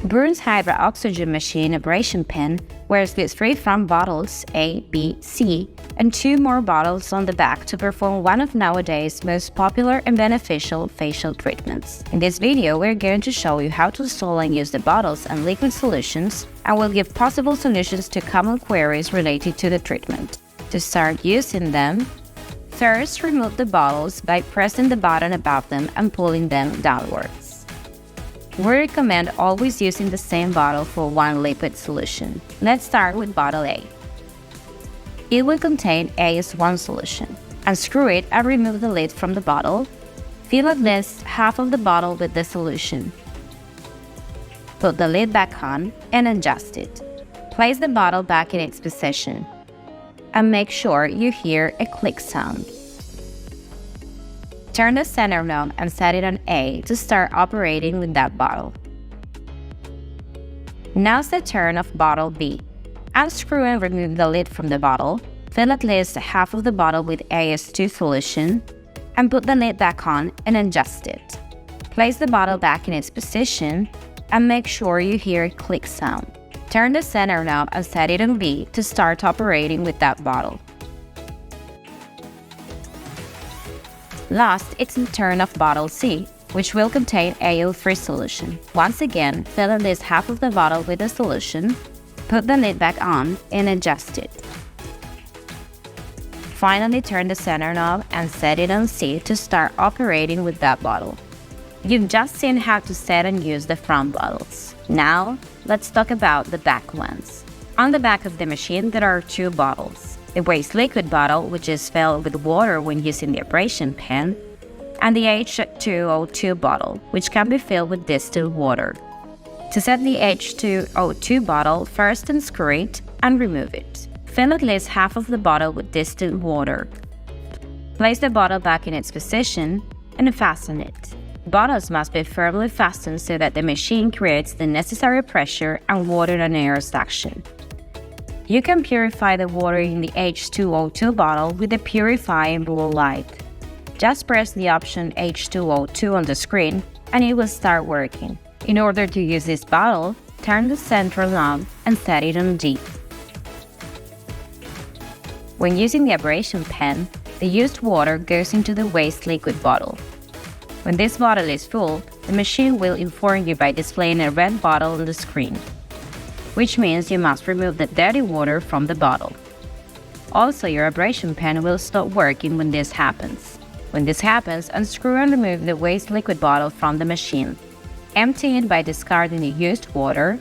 Burns Hydra oxygen machine abrasion pen wears with 3 front bottles A, B, C, and 2 more bottles on the back to perform one of nowadays most popular and beneficial facial treatments. In this video, we're going to show you how to install and use the bottles and liquid solutions, and we'll give possible solutions to common queries related to the treatment. To start using them, first remove the bottles by pressing the button above them and pulling them downwards. We recommend always using the same bottle for one liquid solution. Let's start with bottle A. It will contain AS1 solution. Unscrew it and remove the lid from the bottle. Fill at least half of the bottle with the solution. Put the lid back on and adjust it. Place the bottle back in its position and make sure you hear a click sound. Turn the center knob and set it on A to start operating with that bottle. Now's the turn of bottle B. Unscrew and remove the lid from the bottle. Fill at least half of the bottle with AS2 solution and put the lid back on and adjust it. Place the bottle back in its position and make sure you hear a click sound. Turn the center knob and set it on B to start operating with that bottle. Last, it's the turn of bottle C, which will contain AO3 solution. Once again, fill at least half of the bottle with the solution, put the lid back on, and adjust it. Finally, turn the center knob and set it on C to start operating with that bottle. You've just seen how to set and use the front bottles. Now, let's talk about the back ones. On the back of the machine, there are 2 bottles. The waste liquid bottle, which is filled with water when using the abrasion pen, and the H202 bottle, which can be filled with distilled water. To set the H202 bottle, first unscrew it and remove it. Fill at least half of the bottle with distilled water. Place the bottle back in its position and fasten it. Bottles must be firmly fastened so that the machine creates the necessary pressure and water and air suction. You can purify the water in the H202 bottle with the purifying blue light. Just press the option H202 on the screen and it will start working. In order to use this bottle, turn the central knob and set it on D. When using the abrasion pen, the used water goes into the waste liquid bottle. When this bottle is full, the machine will inform you by displaying a red bottle on the screen, which means you must remove the dirty water from the bottle. Also, your abrasion pen will stop working when this happens. When this happens, unscrew and remove the waste liquid bottle from the machine. Empty it by discarding the used water,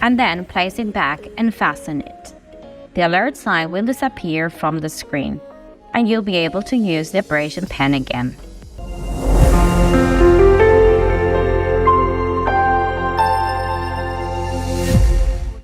and then place it back and fasten it. The alert sign will disappear from the screen, and you'll be able to use the abrasion pen again.